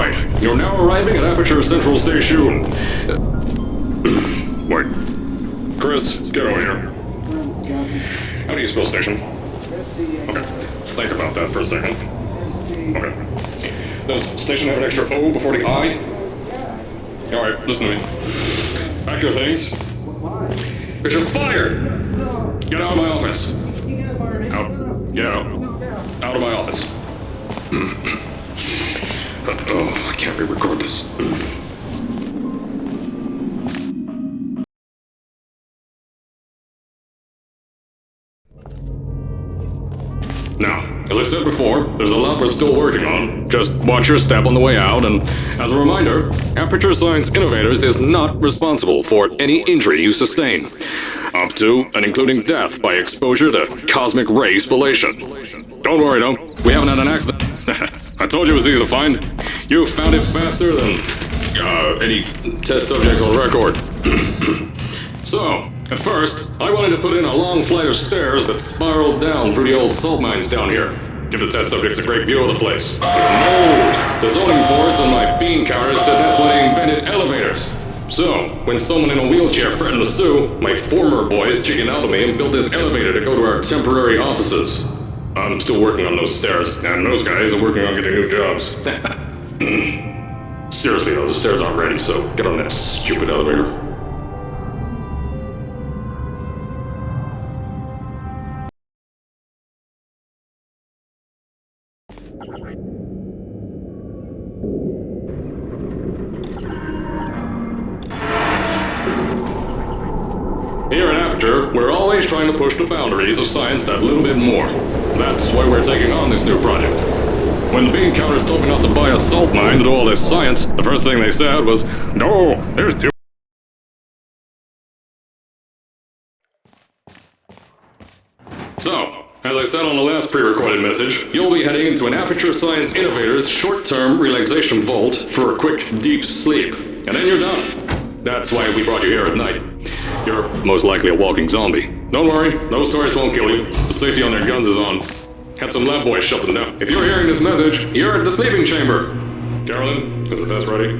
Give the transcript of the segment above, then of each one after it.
Alright, you're now arriving at Aperture Central Station. Wait. Chris, get over here. How do you spell station? Okay, think about that for a second. Okay. Does station have an extra O before the I? Alright, listen to me. Pack your things. Because you're fired! Get out of my office. Out. Get out. Out of my office. Oh, I can't re-record this. Now, as I said before, there's a lot we're still working on. Just watch your step on the way out, and as a reminder, Aperture Science Innovators is not responsible for any injury you sustain, up to and including death by exposure to cosmic ray spallation. Don't worry though, we haven't had an accident. I told you it was easy to find. You found it faster than any test subjects on record. So, at first, I wanted to put in a long flight of stairs that spiraled down through the old salt mines down here. Give the test subjects a great view of the place. No! The zoning boards on my bean counters said that's why they invented elevators. So, when someone in a wheelchair threatened to sue, my former boys chickened out of me and built this elevator to go to our temporary offices. I'm still working on those stairs, and those guys are working on getting new jobs. Seriously though, the stairs aren't ready, so get on that stupid elevator. Here at Aperture, we're always trying to push the boundaries of science that little bit more. That's why we're taking on this new project. When the bean counters told me not to buy a salt mine to do all this science, the first thing they said was, "No, there's too..." So, as I said on the last pre-recorded message, you'll be heading into an Aperture Science Innovators short-term relaxation vault for a quick, deep sleep. And then you're done. That's why we brought you here at night. You're most likely a walking zombie. Don't worry, those turrets won't kill you. The safety on their guns is on. Had some lab boys shut them down. If you're hearing this message, you're at the sleeping chamber. Carolyn, is the test ready?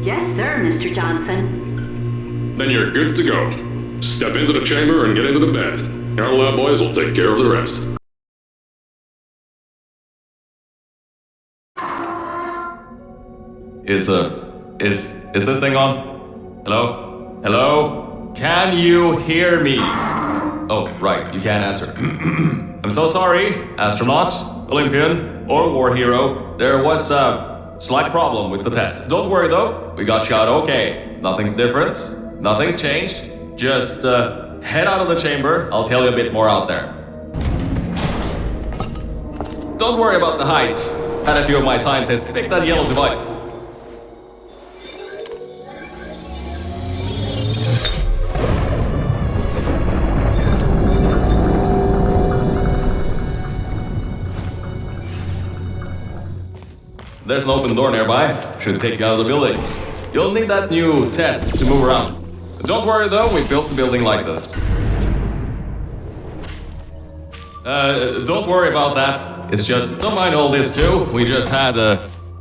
Yes, sir, Mr. Johnson. Then you're good to go. Step into the chamber and get into the bed. Our lab boys will take care of the rest. Is this thing on? Hello? Hello? Can you hear me? Oh, right, you can't answer. I'm so sorry, astronaut, Olympian, or war hero. There was a slight problem with the test. Don't worry though, we got shot okay. Nothing's different, nothing's changed. Just head out of the chamber, I'll tell you a bit more out there. Don't worry about the heights. Had a few of my scientists pick that yellow device. There's an open door nearby. Should take you out of the building. You'll need that new test to move around. Don't worry though, we built the building like this. Don't worry about that. It's just, don't mind all this too. We just had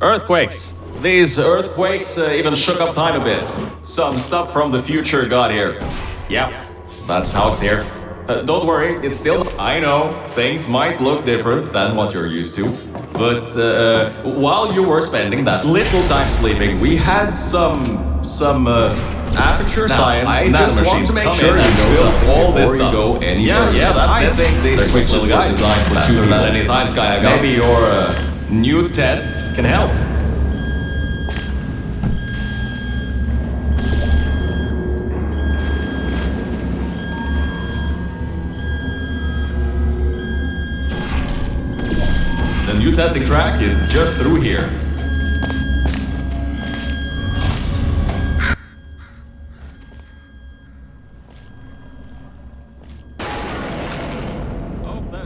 earthquakes. These earthquakes even shook up time a bit. Some stuff from the future got here. Yeah, that's how it's here. Don't worry, it's still, I know, things might look different than what you're used to. But while you were spending that little time sleeping, we had some Aperture Science. I just want to make sure you know all this stuff. Go any further. Yeah, that's it. I think these switches were designed for faster than any science guy I got. Maybe your new test can help. The new testing track is just through here.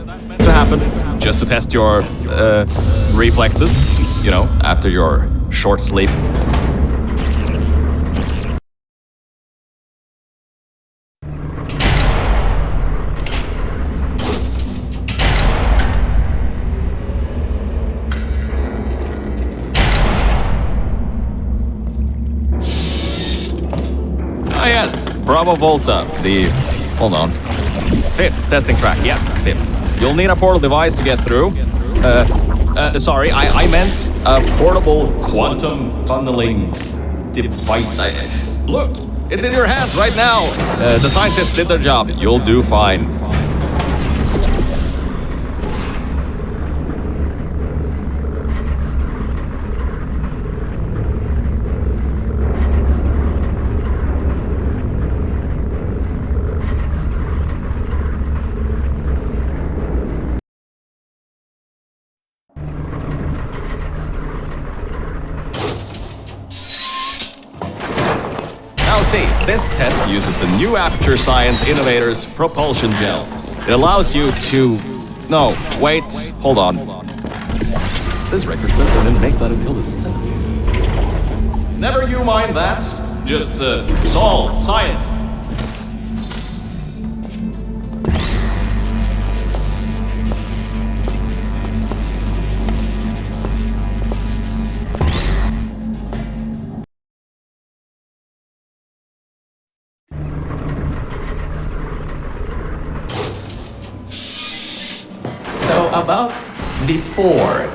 That's meant to happen, just to test your reflexes, you know, after your short sleep. Bravo Volta, hold on. Fifth testing track, yes, fifth. You'll need a portal device to get through. Sorry, I meant a portable quantum tunneling device. Look, it's in your hands right now. The scientists did their job. You'll do fine. Now see, this test uses the new Aperture Science Innovators propulsion gel. It allows you to... No, wait, hold on. This record center didn't make that until the 70s. Never you mind that. Just, solve science. So about before,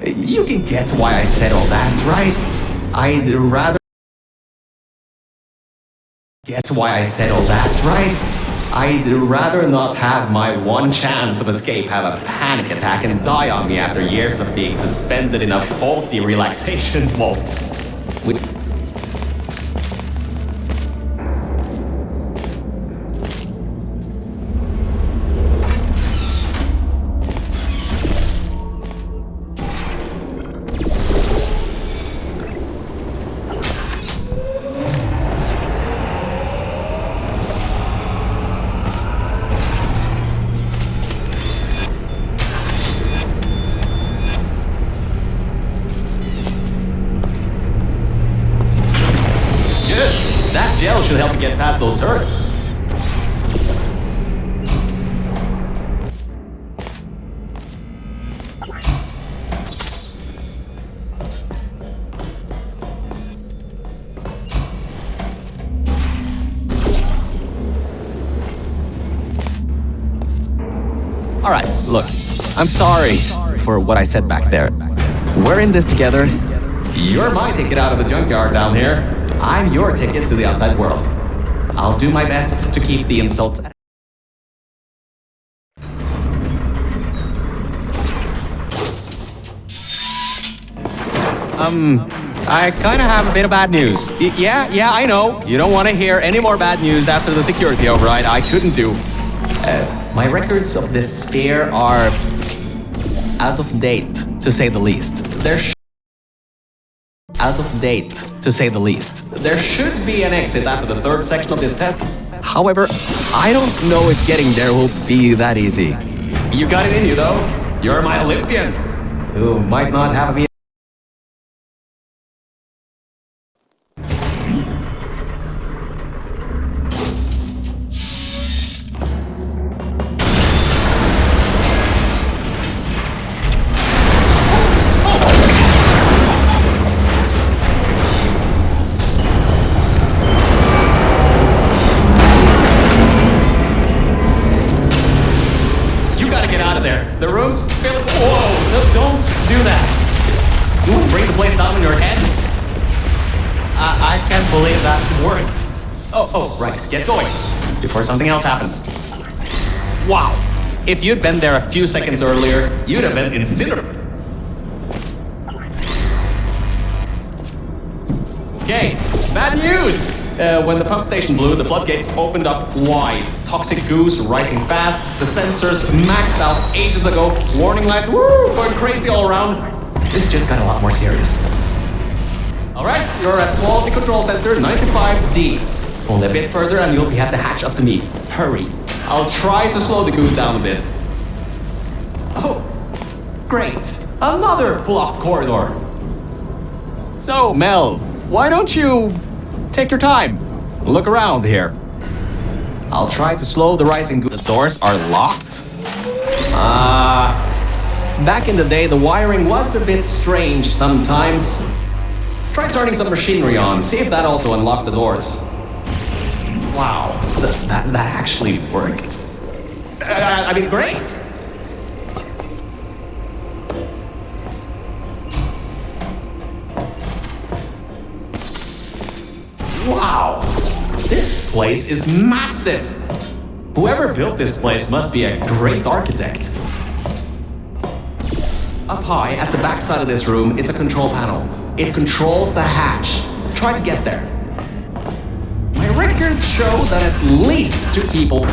you can get why I said all that, right? I'd rather get why I said all that, right? I'd rather not have my one chance of escape have a panic attack and die on me after years of being suspended in a faulty relaxation vault. That gel should help you get past those turrets. Alright, look, I'm sorry for what I said back there. We're in this together. You're my ticket out of the junkyard down here. I'm your ticket to the outside world. I'll do my best to keep the insults at I kinda have a bit of bad news. Yeah, I know. You don't want to hear any more bad news after the security override. I couldn't do. My records of this sphere are out of date, to say the least. They're out of date, to say the least. There should be an exit after the third section of this test. However, I don't know if getting there will be that easy. You got it in you, though. You're my Olympian, who might not have a... The room's filled. Whoa! No, don't do that. You want to bring the place down on your head? I can't believe that worked. Oh, right. Get going before something else happens. Wow! If you'd been there a few seconds earlier, you'd have been incinerated. Okay, bad news! When the pump station blew, the floodgates opened up wide. Toxic goose rising fast, the sensors maxed out ages ago, warning lights, woo, going crazy all around. This just got a lot more serious. Alright, you're at Quality Control Center 95D. Only a bit further and you'll be at the hatch up to me. Hurry. I'll try to slow the goo down a bit. Oh, great. Another blocked corridor. So, Mel, why don't you take your time? Look around here. I'll try to slow the rising goo. The doors are locked? Back in the day, the wiring was a bit strange sometimes. Try turning some machinery on, see if that also unlocks the doors. Wow, that actually worked. I mean, great. Wow, this place is massive. Whoever built this place must be a great architect. Up high, at the back side of this room, is a control panel. It controls the hatch. Try to get there. My records show that at least 2 people...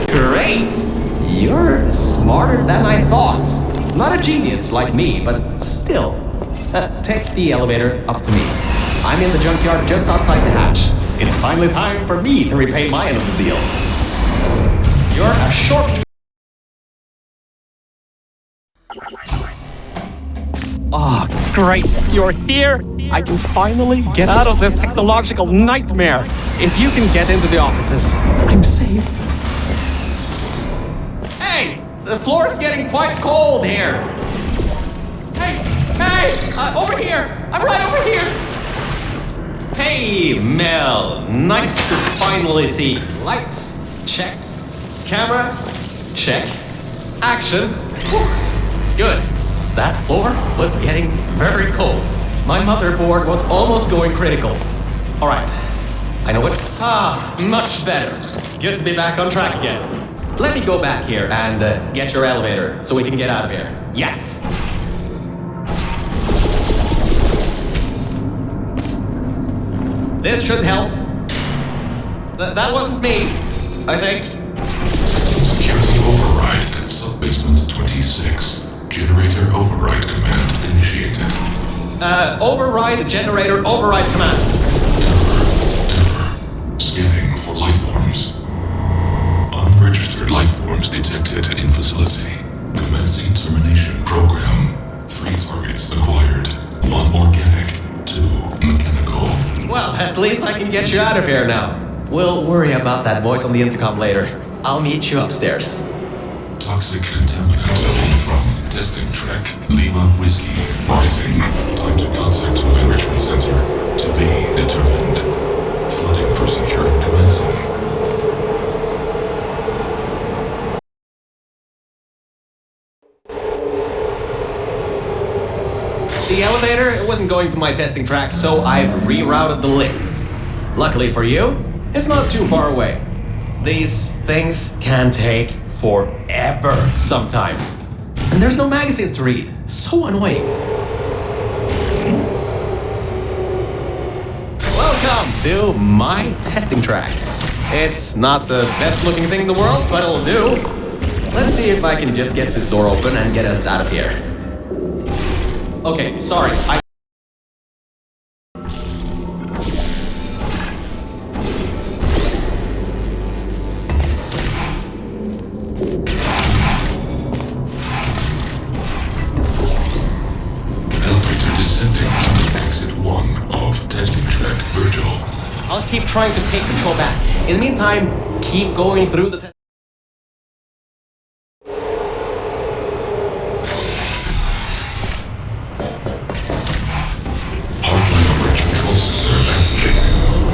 Great! You're smarter than I thought. Not a genius like me, but still. Take the elevator up to me. I'm in the junkyard just outside the hatch. It's finally time for me to repay my end of the deal. You're a short... Oh, great! You're here! I can finally get out of this technological nightmare. If you can get into the offices, I'm safe. Hey! The floor's getting quite cold here! Hey! Over here! I'm right over here! Hey, Mel! Nice to finally see. Lights, check. Camera, check. Action. Whew. Good. That floor was getting very cold. My motherboard was almost going critical. Alright. I know it. Much better. Good to be back on track again. Let me go back here and get your elevator so we can get out of here. Yes! This should help. That wasn't me, I think. Security override at sub-basement 26. Generator override command initiated. Override generator override command. Error. Scanning for life forms. Unregistered life forms detected in facility. Commencing termination program. 3 targets acquired. 1 organic, 2 mechanical. Well, at least I can get you out of here now. We'll worry about that voice on the intercom later. I'll meet you upstairs. Toxic contaminant level from testing track Lima Whiskey rising. Time to contact with enrichment center to be determined. Flooding procedure commencing. The elevator wasn't going to my testing track, so I've rerouted the lift. Luckily for you, it's not too far away. These things can take forever sometimes. And there's no magazines to read. So annoying. Welcome to my testing track. It's not the best looking thing in the world, but it'll do. Let's see if I can just get this door open and get us out of here. Okay, sorry, I'll keep trying to take control back. In the meantime, keep going through the test. Hardline bridge control center activating.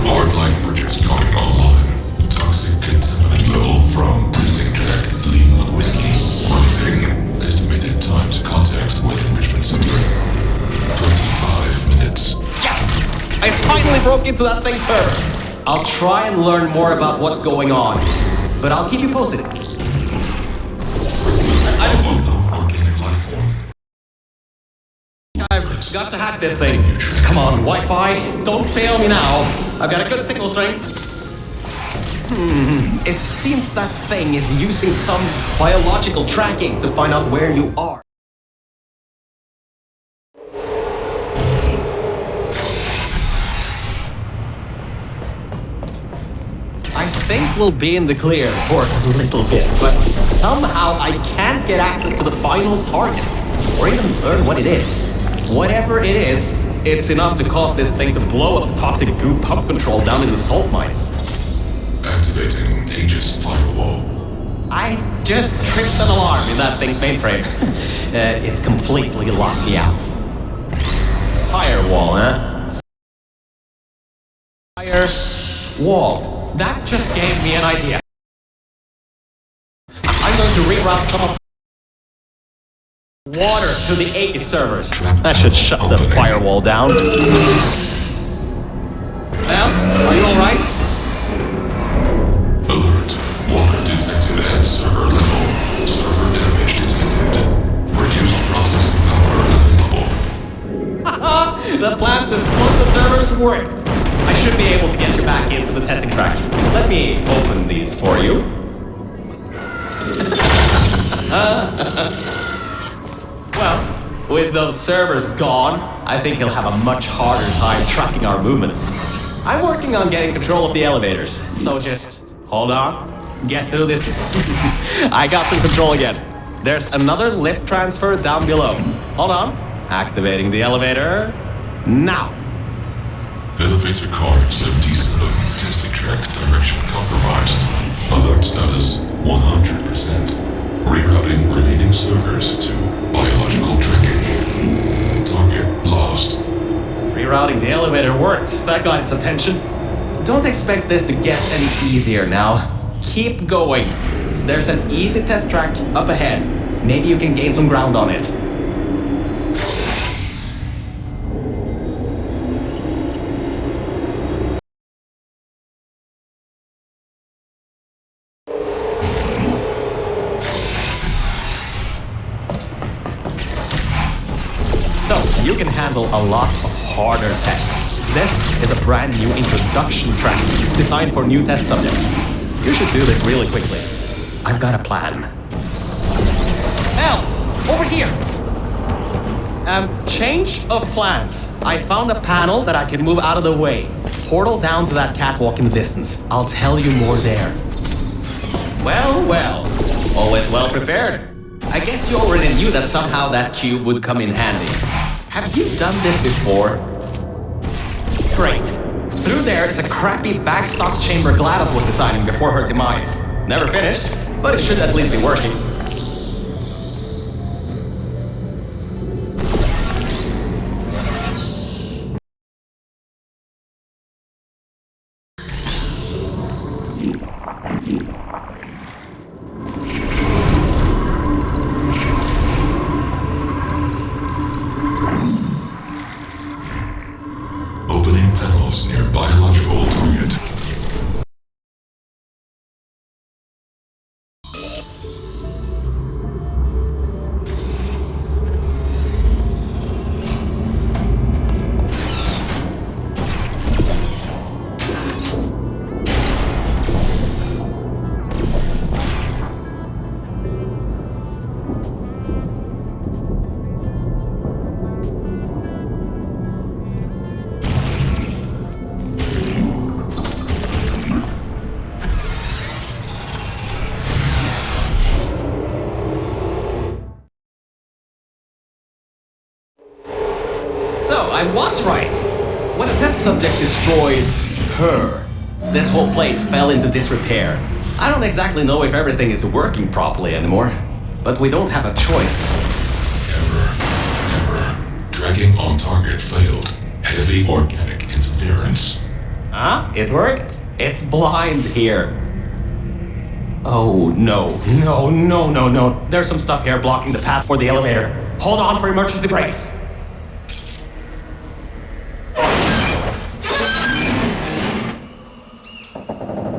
Hardline bridges coming online. Toxic contaminant level from testing track Lima Whiskey rising. Estimated time to contact with enrichment center 25 minutes. Yes! I finally broke into that thing's server. I'll try and learn more about what's going on, but I'll keep you posted. Unknown organic life form. I've got to hack this thing. Come on, Wi-Fi, don't fail me now. I've got a good signal strength. It seems that thing is using some biological tracking to find out where you are. think we'll be in the clear for a little bit, but somehow I can't get access to the final target, or even learn what it is. Whatever it is, it's enough to cause this thing to blow up toxic goo pump control down in the salt mines. Activating Aegis firewall. I just tripped an alarm in that thing's mainframe. It completely locked me out. Firewall, huh? Firewall. That just gave me an idea. I'm going to reroute some of water to the Aegis servers. That should shut the firewall down. Well, are you alright? Alert. Water detected at server level. Server damage detected. Reduced processing power available. The plan to flood the servers worked. I should be able to get you back into the testing track. Let me open these for you. Well, with those servers gone, I think he'll have a much harder time tracking our movements. I'm working on getting control of the elevators, so just hold on, get through this. I got some control again. There's another lift transfer down below. Hold on, activating the elevator now. Elevator car 77. Testing track direction compromised. Alert status 100%. Rerouting remaining servers to biological tracking. Target lost. Rerouting the elevator worked. That got its attention. Don't expect this to get any easier now. Keep going. There's an easy test track up ahead. Maybe you can gain some ground on it. So, you can handle a lot of harder tests. This is a brand new introduction track designed for new test subjects. You should do this really quickly. I've got a plan. Al, over here! Change of plans. I found a panel that I can move out of the way. Portal down to that catwalk in the distance. I'll tell you more there. Well, well. Always well prepared. I guess you already knew that somehow that cube would come in handy. Have you done this before? Great. Through there is a crappy backstock chamber GLaDOS was designing before her demise. Never finished, but it should at least be working. Opening panels near biological target. So, I was right. When a test subject destroyed her, this whole place fell into disrepair. I don't exactly know if everything is working properly anymore, but we don't have a choice. Error. Dragging on target failed. Heavy organic interference. Huh? It worked? It's blind here. Oh, no. No. There's some stuff here blocking the path for the elevator. Hold on for emergency brakes.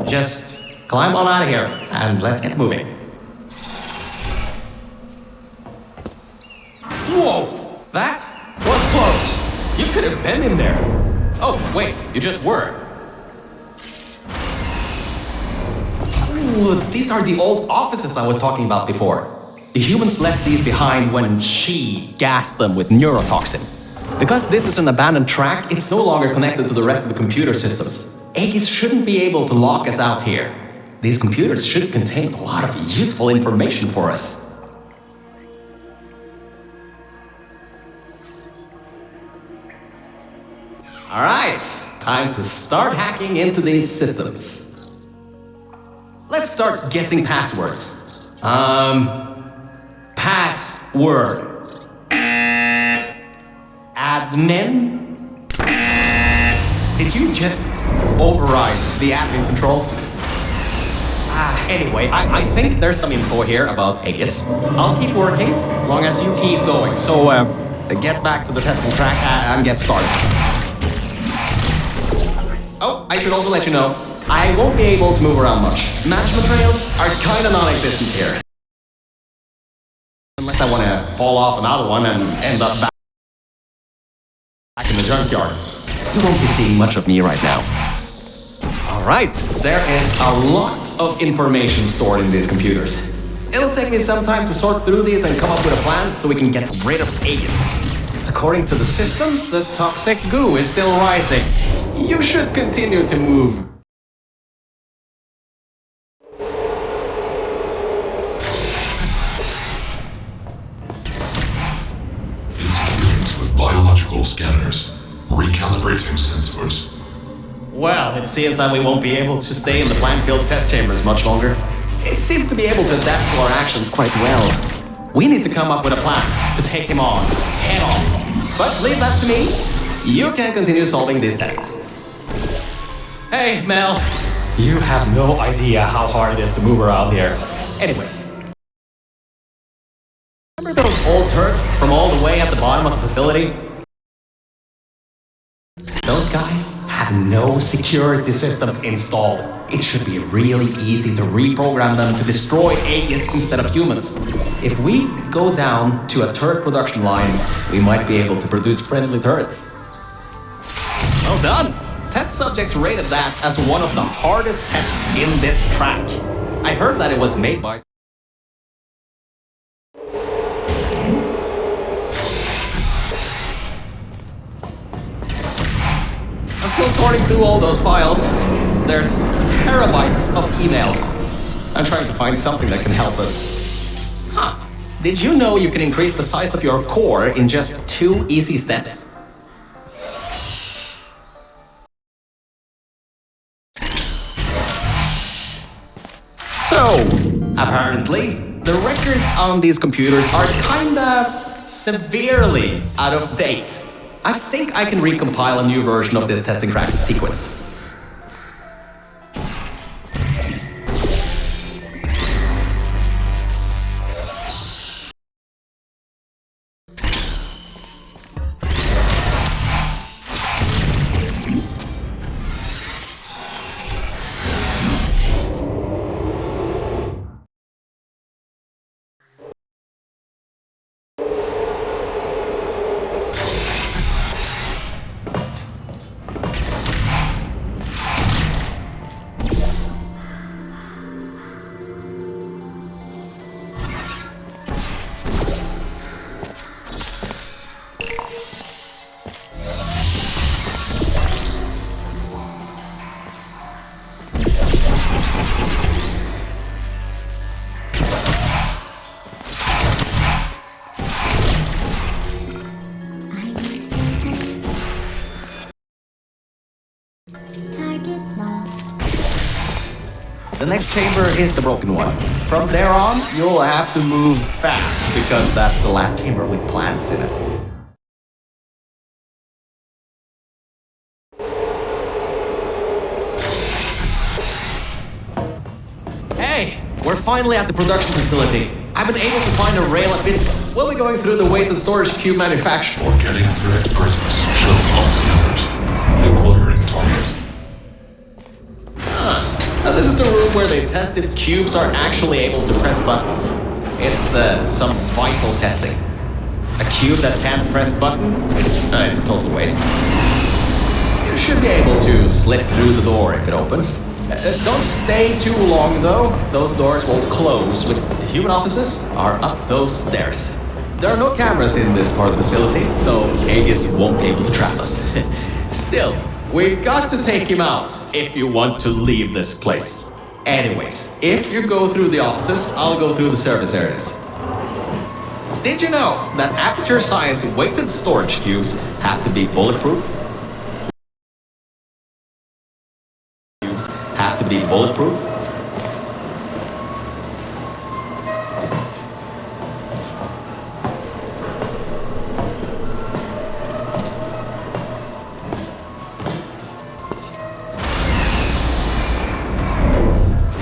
Just climb on out of here, and let's get moving. Whoa! That was close! You could have been in there. Oh, wait, you just were. Ooh, these are the old offices I was talking about before. The humans left these behind when she gassed them with neurotoxin. Because this is an abandoned track, it's no longer connected to the rest of the computer systems. Aegis shouldn't be able to lock us out here. These computers should contain a lot of useful information for us. Alright, time to start hacking into these systems. Let's start guessing passwords. Password. Admin? Did you just override the admin controls? Anyway, I think there's some info here about Aegis. I'll keep working, long as you keep going. So, get back to the testing track and get started. Oh, I should also let you know, I won't be able to move around much. Management trails are kinda non-existent here. Unless I want to fall off another one and end up back in the junkyard. You won't be seeing much of me right now. Alright, there is a lot of information stored in these computers. It'll take me some time to sort through these and come up with a plan so we can get rid of Aegis. According to the systems, the toxic goo is still rising. You should continue to move. Interference with biological scanners. Recalibrating sensors. Well, it seems that we won't be able to stay in the plant-filled test chambers much longer. It seems to be able to adapt to our actions quite well. We need to come up with a plan to take him on, head on. But leave that to me. You can continue solving these tests. Hey, Mel. You have no idea how hard it is to move around here. Anyway. Remember those old turrets from all the way at the bottom of the facility? Those guys have no security systems installed. It should be really easy to reprogram them to destroy Aegis instead of humans. If we go down to a turret production line, we might be able to produce friendly turrets. Well done! Test subjects rated that as one of the hardest tests in this track. I heard that it was made by... I'm still sorting through all those files. There's terabytes of emails. I'm trying to find something that can help us. Huh. Did you know you can increase the size of your core in just 2 easy steps? So, apparently, the records on these computers are kinda severely out of date. I think I can recompile a new version of this testing track sequence. The next chamber is the broken one. From there on, you'll have to move fast, because that's the last chamber with plants in it. Hey, we're finally at the production facility. I've been able to find a rail a bit. We'll be going through the weight and storage cube manufacture. Organic threat presence shown on scanners. Acquiring target. This is the room where they test if cubes are actually able to press buttons. It's some vital testing. A cube that can't press buttons? It's a total waste. You should be able to slip through the door if it opens. Don't stay too long though. Those doors will close. With human offices are up those stairs. There are no cameras in this part of the facility, so Aegis won't be able to trap us. Still, we've got to take him out if you want to leave this place. Anyways, if you go through the offices, I'll go through the service areas. Did you know that Aperture Science weighted storage cubes have to be bulletproof? Cubes have to be bulletproof?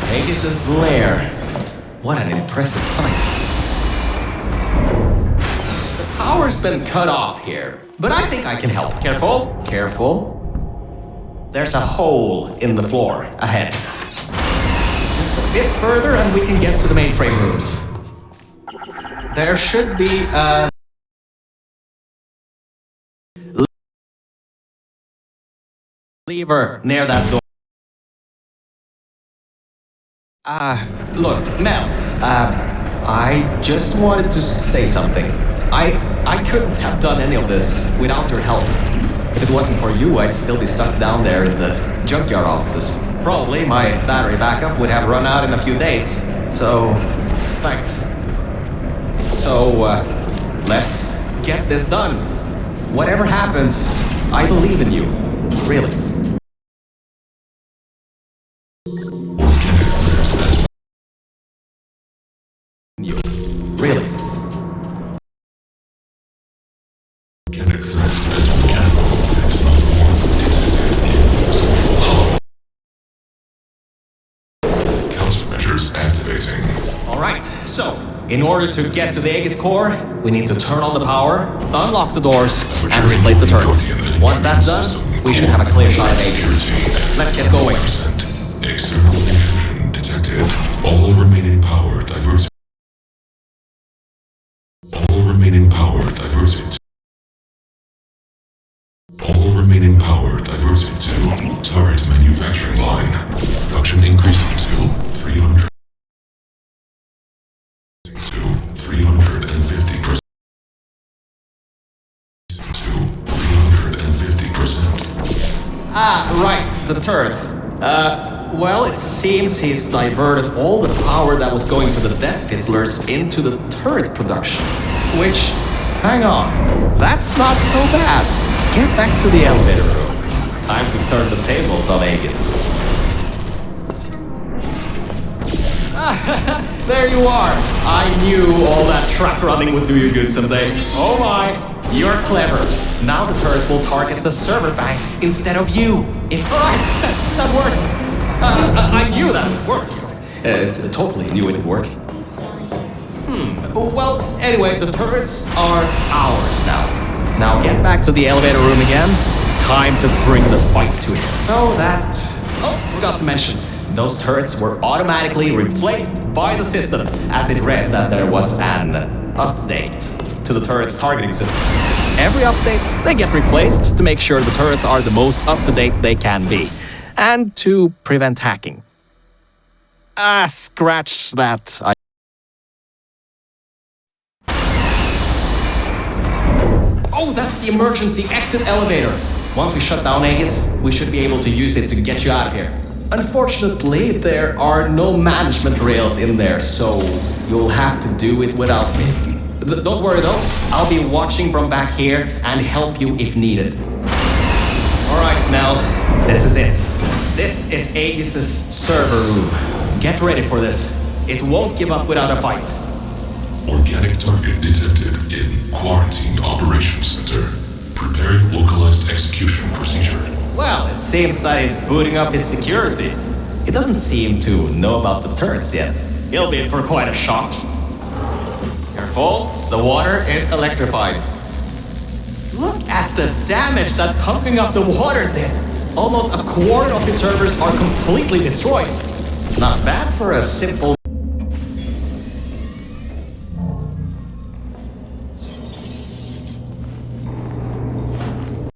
Aegis's lair. What an impressive sight. The power's been cut off here, but I think I can help. Careful, careful. There's a hole in the floor ahead. Just a bit further and we can get to the mainframe rooms. There should be a lever near that door. Look, Mel, I just wanted to say something. I couldn't have done any of this without your help. If it wasn't for you, I'd still be stuck down there in the junkyard offices. Probably my battery backup would have run out in a few days. So, thanks. So, let's get this done. Whatever happens, I believe in you. Really. You. Really. Organic threat and mechanical threat alarm detected in Central Hub. Countermeasures activating. Alright, so, in order to get to the Aegis core, we need to turn on the power, unlock the doors, and replace the turrets. Once that's done, we should have a clear shot of Aegis. Let's get going. External intrusion detected. All remaining power diverted. All remaining power diverted. All remaining power diverted to turret manufacturing line. Production increasing to 300 to 350%. To 350%. Right, the turrets. Well, it seems he's diverted all the power that was going to the Death Fizzlers into the turret production. Which, hang on, that's not so bad. Get back to the elevator room. Time to turn the tables on Aegis. There you are. I knew all that track running would do you good someday. Oh my, you're clever. Now the turrets will target the server banks instead of you. Right, that worked. I knew that would work. Totally knew it would work. Well, anyway, the turrets are ours now. Now get back to the elevator room again. Time to bring the fight to it. So that... Oh, forgot to mention. Those turrets were automatically replaced by the system, as it read that there was an update to the turrets' targeting systems. Every update, they get replaced to make sure the turrets are the most up-to-date they can be, and to prevent hacking. Scratch that. Oh, that's the emergency exit elevator. Once we shut down Aegis, we should be able to use it to get you out of here. Unfortunately, there are no management rails in there, so you'll have to do it without me. Don't worry though, I'll be watching from back here and help you if needed. Alright, Mel, this is it. This is Aegis's server room. Get ready for this. It won't give up without a fight. Organic target detected in Quarantined Operations Center. Preparing localized execution procedure. Well, it seems that he's booting up his security. He doesn't seem to know about the turrets yet. He'll be in for quite a shock. Careful, the water is electrified. Look at the damage that pumping up the water did. Almost a quarter of his servers are completely destroyed. Not bad for a simple